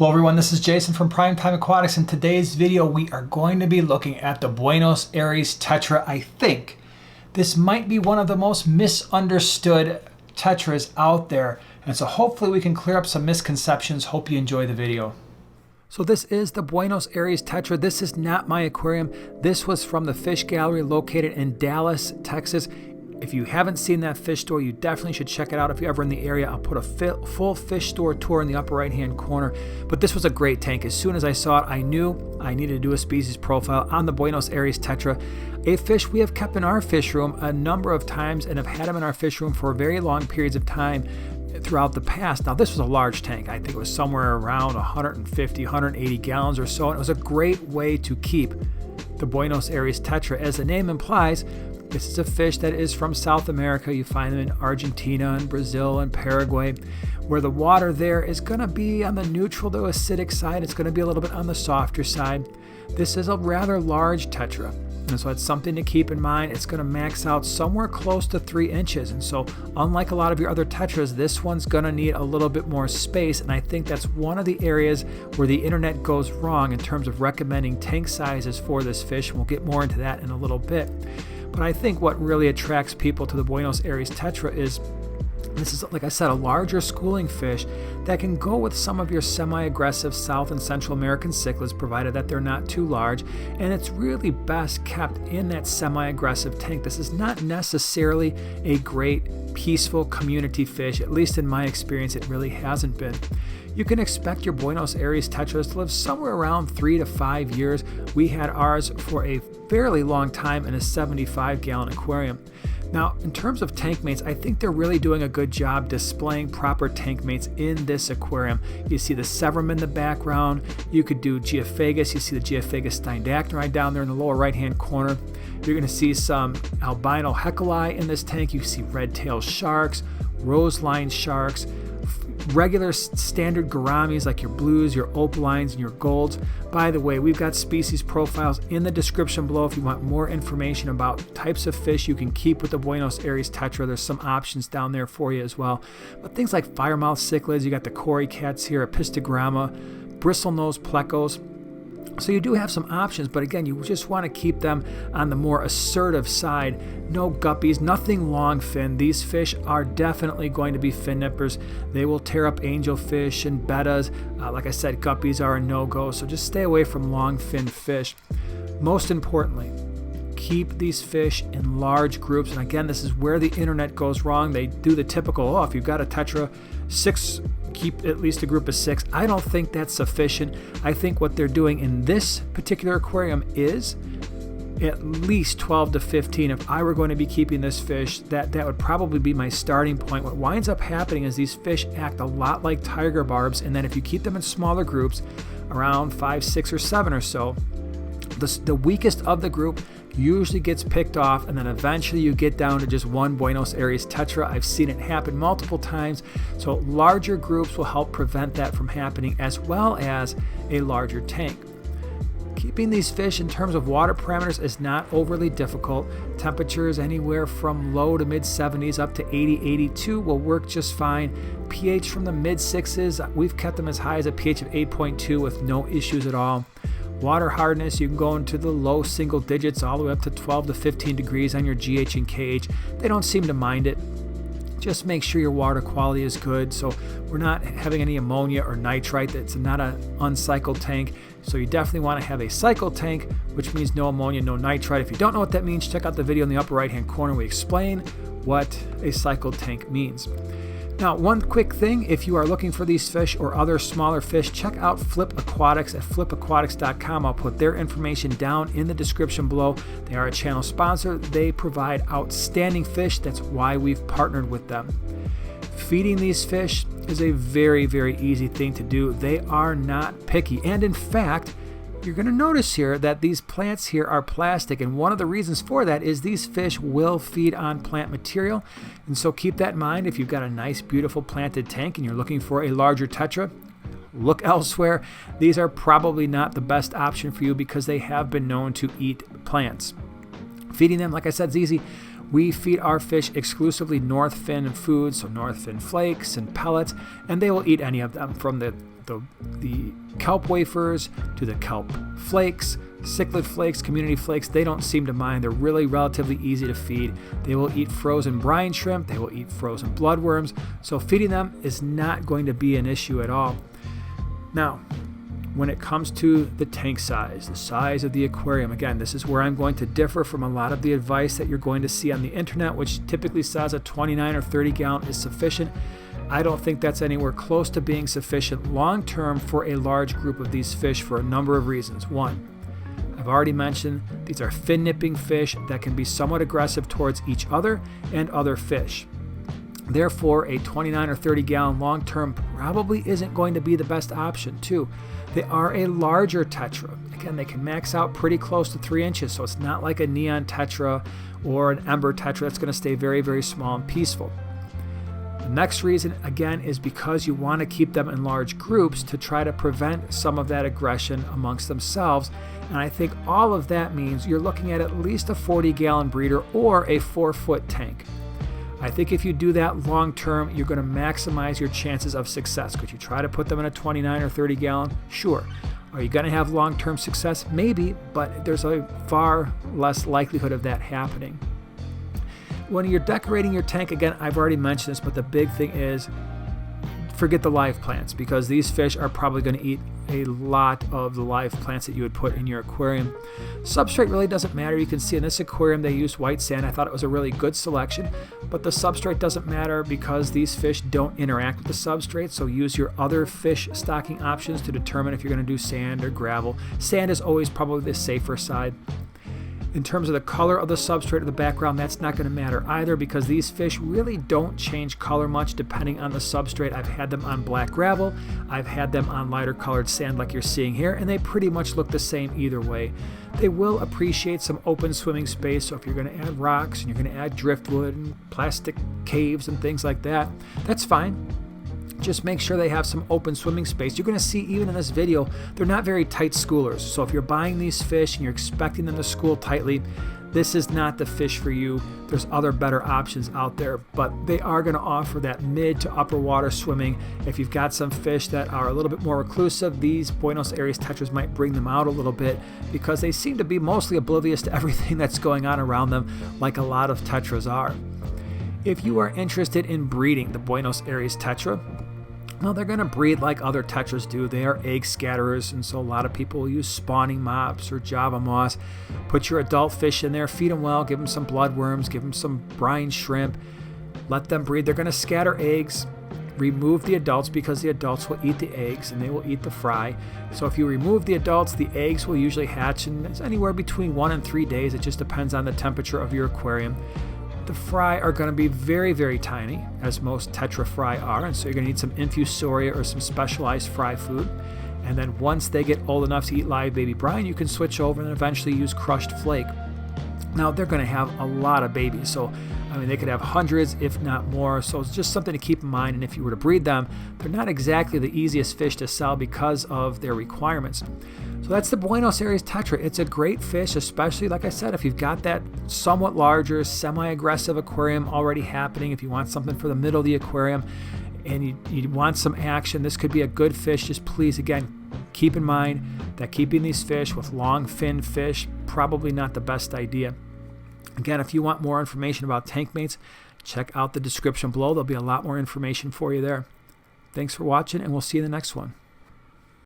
Hello everyone, this is Jason from Primetime Aquatics. In today's video, we are going to be looking at the Buenos Aires Tetra. I think this might be one of the most misunderstood tetras out there. And so hopefully we can clear up some misconceptions. Hope you enjoy the video. So this is the Buenos Aires Tetra. This is not my aquarium. This was from the fish gallery located in Dallas, Texas. If you haven't seen that fish store, you definitely should check it out if you're ever in the area. I'll put a full fish store tour in the upper right-hand corner. But this was a great tank. As soon as I saw it, I knew I needed to do a species profile on the Buenos Aires Tetra, a fish we have kept in our fish room a number of times and have had him in our fish room for very long periods of time throughout the past. Now, this was a large tank. I think it was somewhere around 150, 180 gallons or so, and it was a great way to keep the Buenos Aires Tetra. As the name implies, this is a fish that is from South America. You find them in Argentina and Brazil and Paraguay, where the water there is going to be on the neutral to acidic side. It's going to be a little bit on the softer side. This is a rather large tetra, and so it's something to keep in mind. It's going to max out somewhere close to 3 inches, and so unlike a lot of your other tetras, this one's going to need a little bit more space, and I think that's one of the areas where the internet goes wrong in terms of recommending tank sizes for this fish, and we'll get more into that in a little bit. But I think what really attracts people to the Buenos Aires Tetra is this is, like I said, a larger schooling fish that can go with some of your semi-aggressive South and Central American cichlids, provided that they're not too large, and it's really best kept in that semi-aggressive tank. This is not necessarily a great peaceful community fish, at least in my experience it really hasn't been. You can expect your Buenos Aires Tetras to live somewhere around 3 to 5 years. We had ours for a fairly long time in a 75-gallon aquarium. Now, in terms of tank mates, I think they're really doing a good job displaying proper tank mates in this aquarium. You see the Severum in the background. You could do Geophagus. You see the Geophagus steindachnerei down there in the lower right-hand corner. You're going to see some albino heckelei in this tank. You see red-tailed sharks, rose-lined sharks, regular standard gouramis like your blues, your opalines, and your golds. By the way, we've got species profiles in the description below if you want more information about types of fish you can keep with the Buenos Aires Tetra. There's some options down there for you as well. But things like firemouth cichlids, you got the corycats here, Apistogramma, bristlenose plecos. So you do have some options, but again, you just want to keep them on the more assertive side. No guppies, nothing long fin. These fish are definitely going to be fin nippers. They will tear up angelfish and bettas. Like I said, guppies are a no-go, so just stay away from long fin fish. Most importantly, keep these fish in large groups. And again, this is where the internet goes wrong. They do the typical, oh, if you've got a tetra, 6, keep at least a group of 6. I don't think that's sufficient. I think what they're doing in this particular aquarium is at least 12 to 15. If I were going to be keeping this fish, that would probably be my starting point. What winds up happening is these fish act a lot like tiger barbs, and then if you keep them in smaller groups, around 5, 6, or 7 or so, the weakest of the group usually gets picked off, and then eventually you get down to just one Buenos Aires Tetra. I've seen it happen multiple times, so larger groups will help prevent that from happening, as well as a larger tank. Keeping these fish in terms of water parameters is not overly difficult. Temperatures anywhere from low to mid 70s up to 80, 82 will work just fine. pH from the mid 6s, we've kept them as high as a pH of 8.2 with no issues at all. Water hardness, you can go into the low single digits all the way up to 12 to 15 degrees on your GH and KH. They don't seem to mind it. Just make sure your water quality is good. So we're not having any ammonia or nitrite. It's not an uncycled tank. So you definitely want to have a cycled tank, which means no ammonia, no nitrite. If you don't know what that means, check out the video in the upper right-hand corner. We explain what a cycled tank means. Now, one quick thing, if you are looking for these fish or other smaller fish, check out Flip Aquatics at flipaquatics.com. I'll put their information down in the description below. They are a channel sponsor. They provide outstanding fish. That's why we've partnered with them. Feeding these fish is a very, very easy thing to do. They are not picky. And in fact, you're going to notice here that these plants here are plastic, and one of the reasons for that is these fish will feed on plant material, and so keep that in mind. If you've got a nice, beautiful planted tank and you're looking for a larger tetra, look elsewhere. These are probably not the best option for you because they have been known to eat plants. Feeding them, like I said, is easy. We feed our fish exclusively North Fin foods, so North Fin flakes and pellets, and they will eat any of them, from the the kelp wafers to the kelp flakes, cichlid flakes, community flakes, they don't seem to mind. They're really relatively easy to feed. They will eat frozen brine shrimp. They will eat frozen bloodworms. So feeding them is not going to be an issue at all. Now, when it comes to the tank size, the size of the aquarium, again, this is where I'm going to differ from a lot of the advice that you're going to see on the internet, which typically says a 29 or 30 gallon is sufficient. I don't think that's anywhere close to being sufficient long term for a large group of these fish for a number of reasons. One, I've already mentioned these are fin nipping fish that can be somewhat aggressive towards each other and other fish. Therefore, a 29 or 30 gallon long term probably isn't going to be the best option. Two, they are a larger tetra. Again, they can max out pretty close to 3 inches, so it's not like a neon tetra or an ember tetra that's going to stay very, very small and peaceful. The next reason, again, is because you want to keep them in large groups to try to prevent some of that aggression amongst themselves. And I think all of that means you're looking at least a 40 gallon breeder or a 4-foot tank. I think if you do that long term, you're going to maximize your chances of success. Could you try to put them in a 29 or 30 gallon? Sure. Are you going to have long term success? Maybe, but there's a far less likelihood of that happening. When you're decorating your tank, again, I've already mentioned this, but the big thing is forget the live plants, because these fish are probably going to eat a lot of the live plants that you would put in your aquarium. Substrate really doesn't matter. You can see in this aquarium they used white sand. I thought it was a really good selection, but the substrate doesn't matter because these fish don't interact with the substrate, so use your other fish stocking options to determine if you're going to do sand or gravel. Sand is always probably the safer side. In terms of the color of the substrate or the background, that's not going to matter either, because these fish really don't change color much depending on the substrate. I've had them on black gravel, I've had them on lighter colored sand like you're seeing here, and they pretty much look the same either way. They will appreciate some open swimming space, so if you're going to add rocks and you're going to add driftwood and plastic caves and things like that, that's fine. Just make sure they have some open swimming space. You're going to see even in this video, they're not very tight schoolers. So if you're buying these fish and you're expecting them to school tightly, this is not the fish for you. There's other better options out there, but they are going to offer that mid to upper water swimming. If you've got some fish that are a little bit more reclusive, these Buenos Aires Tetras might bring them out a little bit, because they seem to be mostly oblivious to everything that's going on around them, like a lot of Tetras are. If you are interested in breeding the Buenos Aires Tetra, well, they're going to breed like other tetras do. They are egg scatterers, and so a lot of people will use spawning mops or Java moss. Put your adult fish in there, feed them well, give them some bloodworms, give them some brine shrimp, let them breed. They're going to scatter eggs. Remove the adults, because the adults will eat the eggs and they will eat the fry. So if you remove the adults, the eggs will usually hatch in anywhere between 1 and 3 days. It just depends on the temperature of your aquarium. The fry are going to be very, very tiny, as most tetra fry are, and so you're going to need some infusoria or some specialized fry food. And then once they get old enough to eat live baby brine, you can switch over and eventually use crushed flake. Now, they're going to have a lot of babies, so I mean, they could have hundreds, if not more, so it's just something to keep in mind. And if you were to breed them, they're not exactly the easiest fish to sell because of their requirements. So that's the Buenos Aires Tetra. It's a great fish, especially, like I said, if you've got that somewhat larger, semi-aggressive aquarium already happening, if you want something for the middle of the aquarium and you want some action, this could be a good fish. Just please, again, keep in mind that keeping these fish with long fin fish, probably not the best idea. Again, if you want more information about tank mates, check out the description below. There'll be a lot more information for you there. Thanks for watching, and we'll see you in the next one.